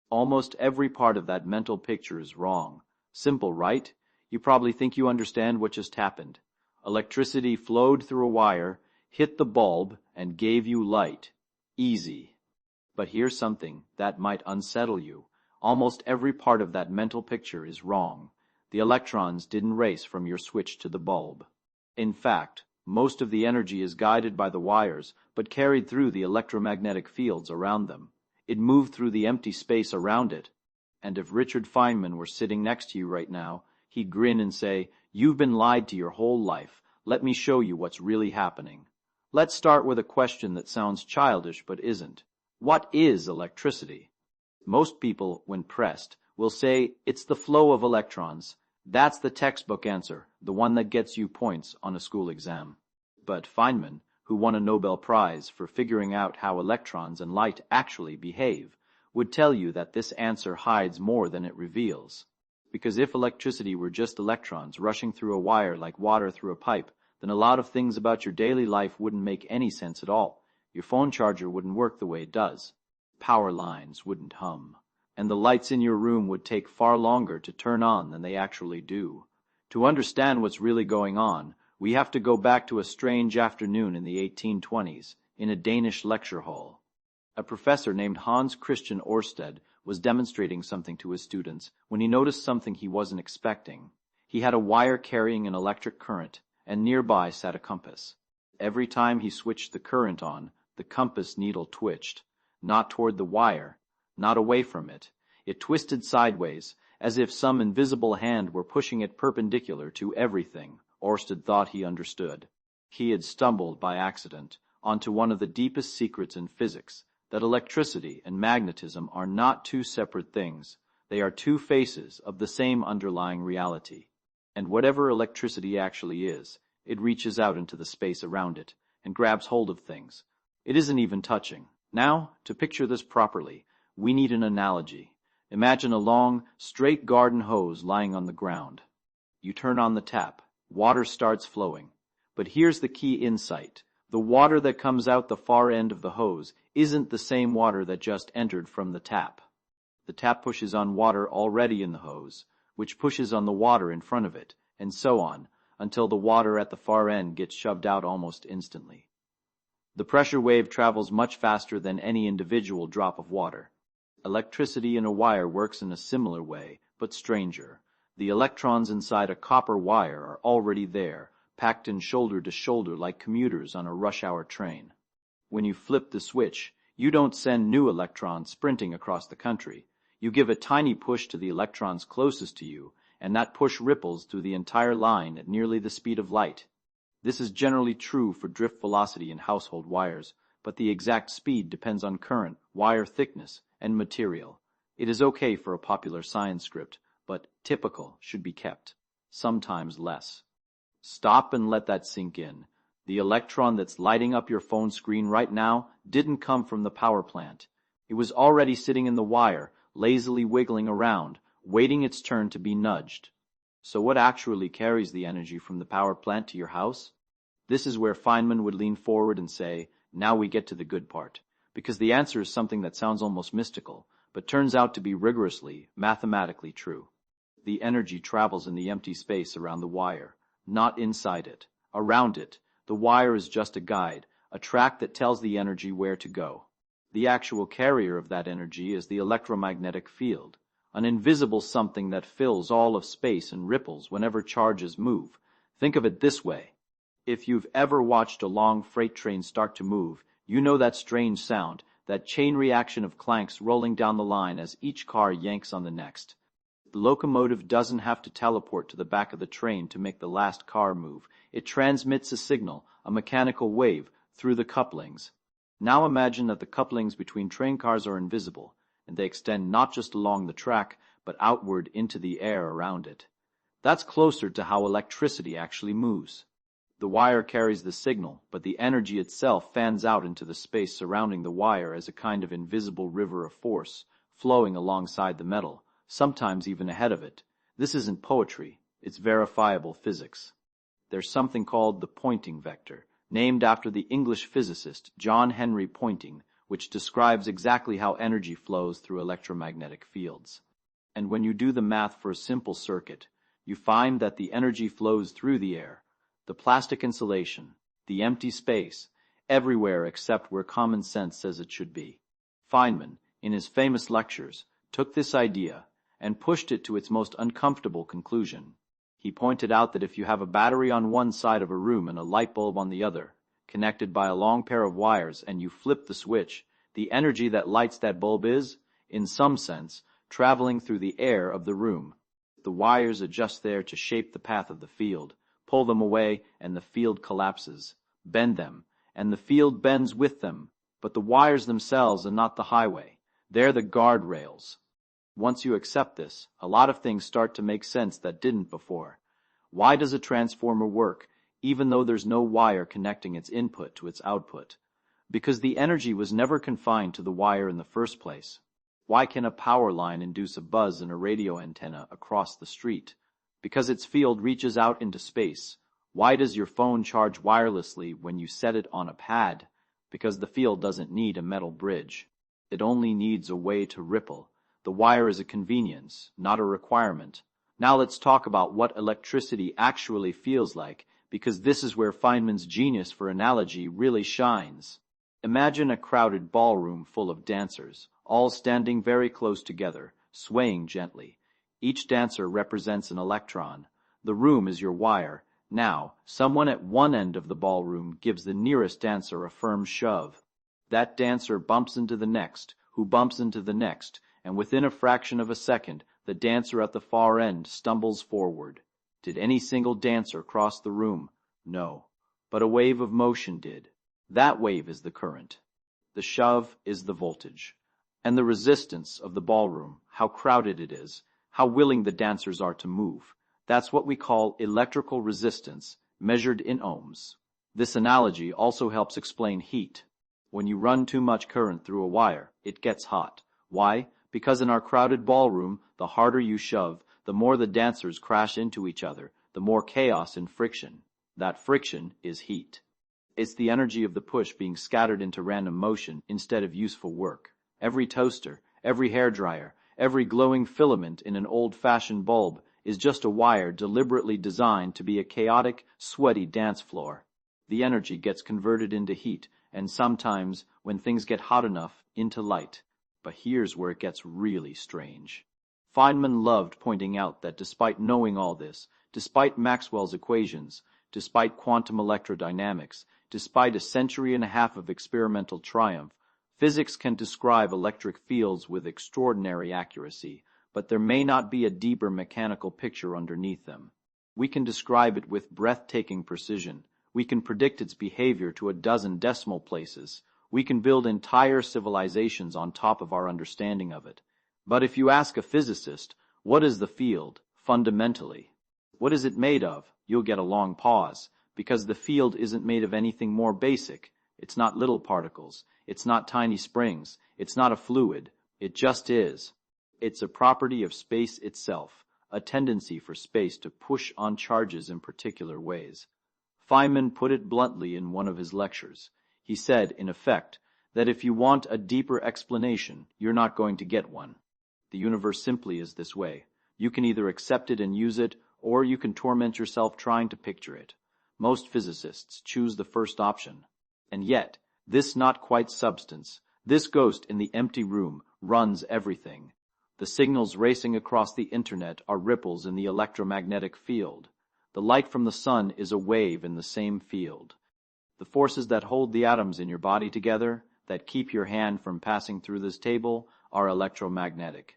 Almost every part of that mental picture is wrong. Simple, right? You probably think you understand what just happened. Electricity flowed through a wire, hit the bulb, and gave you light. Easy. But here's something that might unsettle you. Almost every part of that mental picture is wrong. The electrons didn't race from your switch to the bulb. In fact, most of the energy is guided by the wires, but carried through the electromagnetic fields around them. It moved through the empty space around it. And if Richard Feynman were sitting next to you right now, he'd grin and say, "You've been lied to your whole life. Let me show you what's really happening." Let's start with a question that sounds childish but isn't. What is electricity? Most people, when pressed, will say it's the flow of electrons. That's the textbook answer, the one that gets you points on a school exam. But Feynman, who won a Nobel Prize for figuring out how electrons and light actually behave, would tell you that this answer hides more than it reveals. Because if electricity were just electrons rushing through a wire like water through a pipe, then a lot of things about your daily life wouldn't make any sense at all. Your phone charger wouldn't work the way it does. Power lines wouldn't hum. And the lights in your room would take far longer to turn on than they actually do. To understand what's really going on, we have to go back to a strange afternoon in the 1820s, in a Danish lecture hall. A professor named Hans Christian Ørsted was demonstrating something to his students when he noticed something he wasn't expecting. He had a wire carrying an electric current, and nearby sat a compass. Every time he switched the current on, the compass needle twitched, not toward the wire, not away from it. It twisted sideways, as if some invisible hand were pushing it perpendicular to everything. Ørsted thought he understood. He had stumbled by accident onto one of the deepest secrets in physics, that electricity and magnetism are not two separate things. They are two faces of the same underlying reality. And whatever electricity actually is, it reaches out into the space around it and grabs hold of things. It isn't even touching. Now, to picture this properly, we need an analogy. Imagine a long, straight garden hose lying on the ground. You turn on the tap. Water starts flowing. But here's the key insight. The water that comes out the far end of the hose isn't the same water that just entered from the tap. The tap pushes on water already in the hose, which pushes on the water in front of it, and so on, until the water at the far end gets shoved out almost instantly. The pressure wave travels much faster than any individual drop of water. Electricity in a wire works in a similar way, but stranger. The electrons inside a copper wire are already there, packed in shoulder to shoulder like commuters on a rush-hour train. When you flip the switch, you don't send new electrons sprinting across the country. You give a tiny push to the electrons closest to you, and that push ripples through the entire line at nearly the speed of light. This is generally true for drift velocity in household wires, but the exact speed depends on current, wire thickness, and material. It is okay for a popular science script, but typical should be kept, sometimes less. Stop and let that sink in. The electron that's lighting up your phone screen right now didn't come from the power plant. It was already sitting in the wire, lazily wiggling around, waiting its turn to be nudged. So what actually carries the energy from the power plant to your house? This is where Feynman would lean forward and say, now we get to the good part, because the answer is something that sounds almost mystical, but turns out to be rigorously, mathematically true. The energy travels in the empty space around the wire, not inside it. Around it, the wire is just a guide, a track that tells the energy where to go. The actual carrier of that energy is the electromagnetic field, an invisible something that fills all of space and ripples whenever charges move. Think of it this way. If you've ever watched a long freight train start to move, you know that strange sound, that chain reaction of clanks rolling down the line as each car yanks on the next. The locomotive doesn't have to teleport to the back of the train to make the last car move. It transmits a signal, a mechanical wave, through the couplings. Now imagine that the couplings between train cars are invisible, and they extend not just along the track, but outward into the air around it. That's closer to how electricity actually moves. The wire carries the signal, but the energy itself fans out into the space surrounding the wire as a kind of invisible river of force, flowing alongside the metal, sometimes even ahead of it. This isn't poetry, it's verifiable physics. There's something called the Poynting vector, named after the English physicist John Henry Poynting, which describes exactly how energy flows through electromagnetic fields. And when you do the math for a simple circuit, you find that the energy flows through the air, the plastic insulation, the empty space, everywhere except where common sense says it should be. Feynman, in his famous lectures, took this idea and pushed it to its most uncomfortable conclusion. He pointed out that if you have a battery on one side of a room and a light bulb on the other, connected by a long pair of wires, and you flip the switch, the energy that lights that bulb is, in some sense, traveling through the air of the room. The wires adjust there to shape the path of the field, pull them away, and the field collapses. Bend them, and the field bends with them. But the wires themselves are not the highway. They're the guardrails. Once you accept this, a lot of things start to make sense that didn't before. Why does a transformer work, even though there's no wire connecting its input to its output? Because the energy was never confined to the wire in the first place. Why can a power line induce a buzz in a radio antenna across the street? Because its field reaches out into space. Why does your phone charge wirelessly when you set it on a pad? Because the field doesn't need a metal bridge. It only needs a way to ripple. The wire is a convenience, not a requirement. Now let's talk about what electricity actually feels like, because this is where Feynman's genius for analogy really shines. Imagine a crowded ballroom full of dancers, all standing very close together, swaying gently. Each dancer represents an electron. The room is your wire. Now, someone at one end of the ballroom gives the nearest dancer a firm shove. That dancer bumps into the next, who bumps into the next, and within a fraction of a second, the dancer at the far end stumbles forward. Did any single dancer cross the room? No. But a wave of motion did. That wave is the current. The shove is the voltage. And the resistance of the ballroom, how crowded it is, how willing the dancers are to move. That's what we call electrical resistance, measured in ohms. This analogy also helps explain heat. When you run too much current through a wire, it gets hot. Why? Because in our crowded ballroom, the harder you shove, the more the dancers crash into each other, the more chaos and friction. That friction is heat. It's the energy of the push being scattered into random motion instead of useful work. Every toaster, every hairdryer, every glowing filament in an old-fashioned bulb is just a wire deliberately designed to be a chaotic, sweaty dance floor. The energy gets converted into heat, and sometimes, when things get hot enough, into light. But here's where it gets really strange. Feynman loved pointing out that despite knowing all this, despite Maxwell's equations, despite quantum electrodynamics, despite a century and a half of experimental triumph, physics can describe electric fields with extraordinary accuracy, but there may not be a deeper mechanical picture underneath them. We can describe it with breathtaking precision. We can predict its behavior to a dozen decimal places. We can build entire civilizations on top of our understanding of it. But if you ask a physicist, what is the field, fundamentally? What is it made of? You'll get a long pause, because the field isn't made of anything more basic. It's not little particles. It's not tiny springs. It's not a fluid. It just is. It's a property of space itself, a tendency for space to push on charges in particular ways. Feynman put it bluntly in one of his lectures. He said, in effect, that if you want a deeper explanation, you're not going to get one. The universe simply is this way. You can either accept it and use it, or you can torment yourself trying to picture it. Most physicists choose the first option. And yet, this not quite substance, this ghost in the empty room, runs everything. The signals racing across the internet are ripples in the electromagnetic field. The light from the sun is a wave in the same field. The forces that hold the atoms in your body together, that keep your hand from passing through this table, are electromagnetic.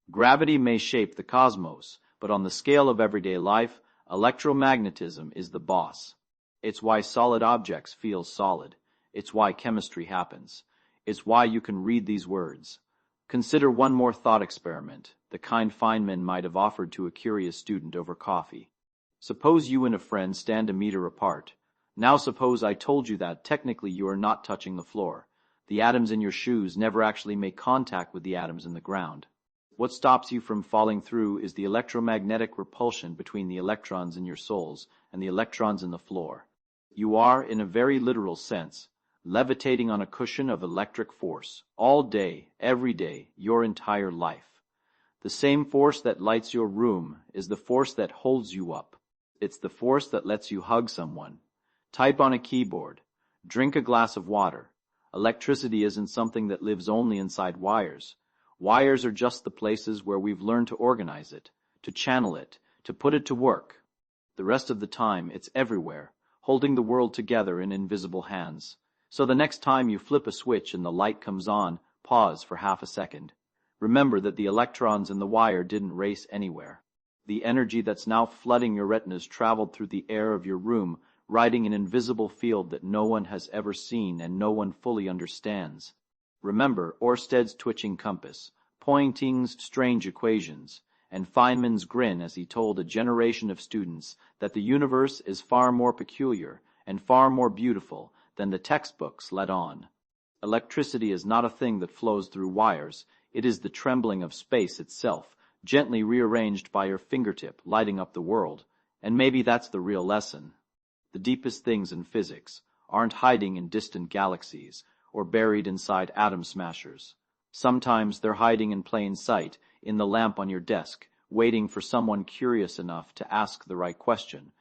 Gravity may shape the cosmos, but on the scale of everyday life, electromagnetism is the boss. It's why solid objects feel solid. It's why chemistry happens. It's why you can read these words. Consider one more thought experiment, the kind Feynman might have offered to a curious student over coffee. Suppose you and a friend stand a meter apart. Now suppose I told you that technically you are not touching the floor. The atoms in your shoes never actually make contact with the atoms in the ground. What stops you from falling through is the electromagnetic repulsion between the electrons in your soles and the electrons in the floor. You are, in a very literal sense, levitating on a cushion of electric force, all day, every day, your entire life. The same force that lights your room is the force that holds you up. It's the force that lets you hug someone, type on a keyboard, drink a glass of water. Electricity isn't something that lives only inside wires. Wires are just the places where we've learned to organize it, to channel it, to put it to work. The rest of the time, it's everywhere, holding the world together in invisible hands. So the next time you flip a switch and the light comes on, pause for half a second. Remember that the electrons in the wire didn't race anywhere. The energy that's now flooding your retinas traveled through the air of your room, riding an invisible field that no one has ever seen and no one fully understands. Remember Ørsted's twitching compass, Poynting's strange equations, and Feynman's grin as he told a generation of students that the universe is far more peculiar and far more beautiful than the textbooks let on. Electricity is not a thing that flows through wires. It is the trembling of space itself, gently rearranged by your fingertip, lighting up the world. And maybe that's the real lesson. The deepest things in physics aren't hiding in distant galaxies or buried inside atom smashers. Sometimes they're hiding in plain sight, in the lamp on your desk, waiting for someone curious enough to ask the right question,